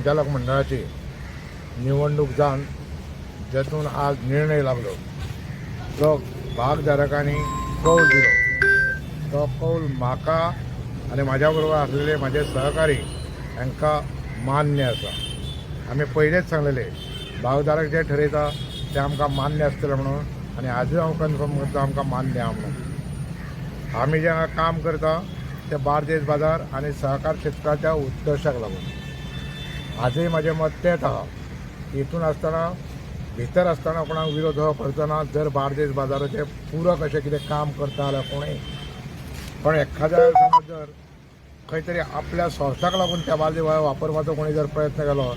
संचालक मंडळाची निवडणूक जावन जेतून आज निर्णय लागलो जो भागधारकांनी कौल दिलो तो कौल म्हाका आनी म्हाज्या बरोबर आसलेले म्हाजे सहकारी हांकां मान्य आसा. आमी पयलेच सांगलेले भागधारक जे ठरयता ते आमकां मान्य आसतलें म्हणून आनी आजूय हांव कन्फर्म करता आमकां मान्य आहा म्हणून. आमी जे हांगा काम करता ते बार्देस बाजार आनी सहकार क्षेत्राच्या उत्कर्शाक लागून. आजूय म्हाजें मत तेंच आहा की हितून आसतना भितर आसतना कोणाक विरोध हो करचो ना. जर बार्देस बाजाराचें पूरक अशें कितें काम करता जाल्यार कोणूय पण एखाद्या समज जर खंय तरी आपल्या स्वार्थाक लागून त्या बार्देस वापरपाचो कोणी जर प्रयत्न केलो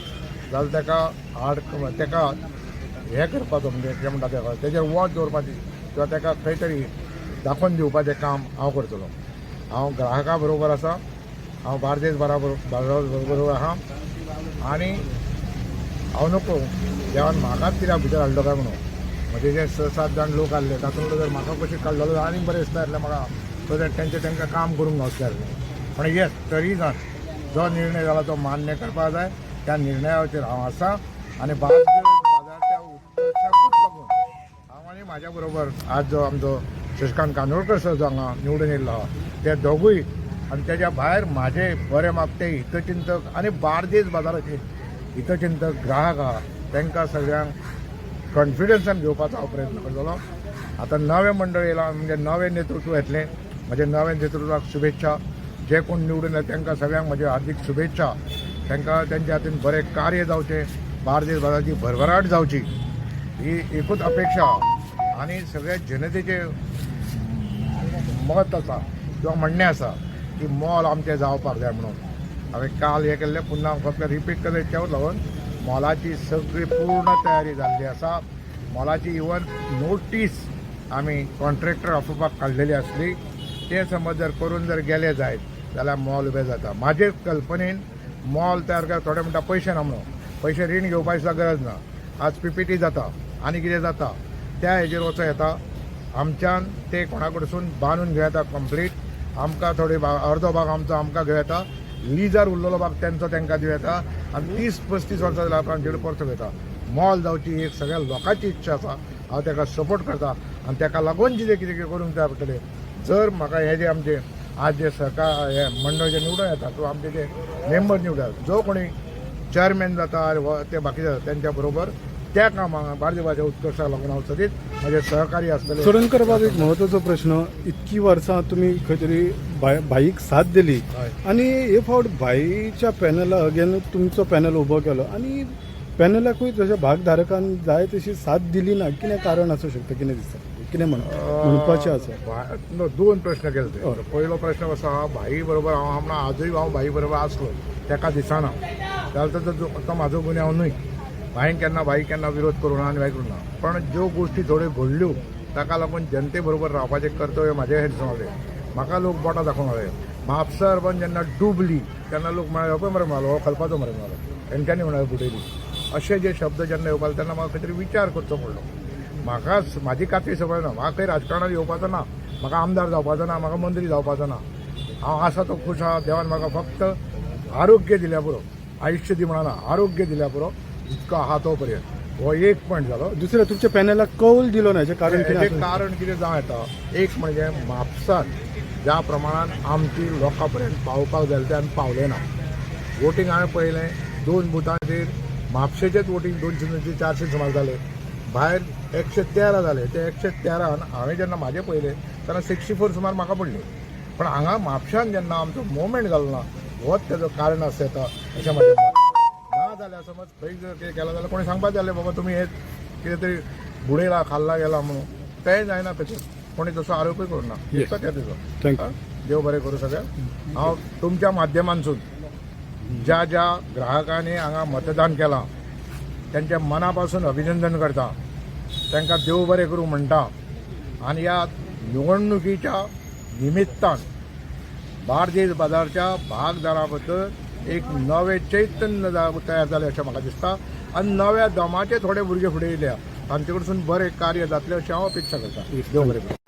जाल्यार तेका हें करपाचो म्हणजे कितें म्हणटा तेका तेजेर वॉच दवरपाची किंवा तेका खंय तरी दाखोवन दिवपाचें काम हांव करतलो. हांव ग्राहकां बरोबर आसा, हांव बार्देस बरोबर आहा आनी हांव नको देवान म्हाकाच कित्याक भितर हाडलो काय म्हणून म्हणजे जे 6-7 जाण लोक आसले तातूंतलो जर म्हाका कशें काडलो जाल्यार आनीक बरें दिसता आसलें म्हाका. सो दॅट तांकां काम करूंक गावतलें आसलें. पण येस तरी जावन जो निर्णय जाला तो मान्य करपाक जाय. त्या निर्णयाचेर हांव आसा आनी बाजारच्या उत्कर्शाकूच लागून हांव आनी म्हाज्या बरोबर आज जो आमचो शशिकांत कांदोळकर सर जो हांगा निवडून येयल्लो आहा ते दोगूय आनी तेज्या भायर म्हाजे बरे मागते हितचिंतक आनी बार्देस बाजाराचे हितचिंतक ग्राहक आहा तांकां सगळ्यांक कॉन्फिडन्सान घेवपाचो हांव प्रयत्न करतलो. आतां नवें मंडळ येयलां म्हणजे नवें नेतृत्व येतलें. म्हजे नवें नेतृत्वाक शुभेच्छा. जे कोण निवडून येता तांकां सगळ्यांक म्हजे हार्दिक शुभेच्छा. तांकां तेंच्या हातीन बरें कार्य जावचें, बार्देस बाजाराची भरभराट जावची ही एकूच अपेक्षा आनी सगळ्या जनतेचें मत आसा किंवा म्हणणें आसा की मॉल आमचें जावपाक जाय म्हणून. हांवें काल हें केल्लें पुन्हा फक्त रिपीट करता हेच्या लागून मॉलाची सगळी पूर्ण तयारी जाल्ली आसा. मॉलाची इवन नोटीस आमी कॉन्ट्रॅक्टर ऑफिसाक काडलेली आसली. ते समज जर करून जर गेले जायत जाल्यार मॉल उबें जाता. म्हाजे कल्पनेन मॉल तयार करता थोडे म्हणटा पयशे ना म्हणून. पयशे रीण घेवपाची सुद्दां गरज ना. आज PPT जाता आनी कितें जाता त्या हेजेर वचूं येता. आमच्यान ते कोणा कडसून बांदून घेवं येता कंप्लीट. आमकां थोडे अर्दो भाग आमचो आमकां घेवं येता. लिजार उरलेलो भाग तेंचो तांकां दिवं येता आनी 30-35 वर्सां जाल्यार आपणाक 1.5 घेता. मॉल जावची ही एक सगळ्या लोकांची इच्छा आसा. हांव ताका सपोर्ट करता आनी ताका लागून कितें करूंक जाय पडटलें. जर म्हाका हे जे आमचे आज जे सरकार हे मंडळ जे निवडून येता किंवा आमचे जे मेंबर निवडतात जो कोणी चेअरमॅन जाता ते बाकीचे जाता त्यांच्या बरोबर त्या कामाक बार्देस बाजाराच्या उत्कर्शाक लागून हांव सदींच म्हजे सहकारी आसतले. सोडणकर बाब एक म्हत्वाचो प्रश्न. इतकी वर्सां तुमी खंय तरी भाईक साथ दिली आनी हे फावट भाईच्या पॅनला अगेन तुमचो पॅनल उबो केलो आनी पॅनलाकूय तशा भागधारकांनी जाय तशी साथ दिली ना. कितें कारण आसूं शकता? कितें दिसता? कितें म्हणपाचें आसा? 2 प्रश्न केले ते. पयलो प्रश्न असो आहा भाई बरोबर हांव आजूय हांव भाई बरोबर आसलो तेका दिसना जाल्यार तो म्हाजो गुन्यांव न्हय. भाईन केन्ना विरोध करूं ना आनी भाई करूं ना. पण ज्यो गोश्टी थोड्यो घडल्यो ताका लागून जनते बरोबर रावपाचें कर्तव्य म्हाजे हेर दिसून लागलें. म्हाका लोक बोटां दाखोवंक लागले. म्हापसा अर्बन जेन्ना डुबली तेन्ना लोक म्हळ्यार हो पळय मरे म्हणालो हो खलपाचो मरे म्हणालो तेंच्यांनी म्हणाले बुडयली. अशे जे शब्द जेन्ना येवपाले तेन्ना म्हाका खंय तरी विचार करचो पडलो. म्हाका म्हाजी कात्री संवय ना. म्हाका खंय राजकारणांत येवपाचो ना. म्हाका आमदार जावपाचो ना. म्हाका मंत्री जावपाचो ना. हांव आसा तो खूश आहा. देवान म्हाका फक्त आरोग्य दिल्या पुरो. आयुश्य दी म्हणना आरोग्य दिल्या पुरो जितको आहा तो पर्यंत. हो एक पॉयंट जालो. दुसरें तुमच्या पॅनलाक कौल दिलो ना हेजें कारण कितें? कारण कितें जावं येता एक म्हणजे म्हापसान ज्या प्रमाणान आमची लोकां पर्यंत पावपाक जाय तें आमी पावलें ना. वोटींग हांवें पळयलें 2 बुथांचेर म्हापशेचेच वोटींग 200-400 सुमार जालें. भायर 113 जाले. ते 113 हांवें जेन्ना म्हाजें पळयलें तेन्ना 64 सुमार म्हाका पडले. पण हांगा म्हापशान जेन्ना आमचो मुवमेंट जालो ना होच तेजो कारण आसा येता अशें म्हाजें मत. ना जाल्यार समज खंय जर कितें केलां जाल्यार कोणी सांगपाक जालें बाबा तुमी हे कितें तरी बुडयला खाल्ला गेला म्हणून. तेंय जायना तशें कोणी तसो आरोपय करूना. दिसता त्या तेजो. देव बरें करूं सगळ्यांक. हांव तुमच्या माध्यमांतसून ज्या ग्राहकांनी हांगा मतदान केलां त्यांच्या मनापासून अभिनंदन करता. तांकां देव बरें करूं म्हणटा आनी ह्या निवडणुकीच्या निमित्तान बार्देस बाजारच्या भागदारां बद्दल एक नवें चैतन्य तयार जालें अशें म्हाका दिसता आनी नव्या दमाचे थोडे भुरगे फुडें येयल्या तांचे कडसून बरें कार्य जातलें अशें हांव अपेक्षा करतां. देव बरें करूं.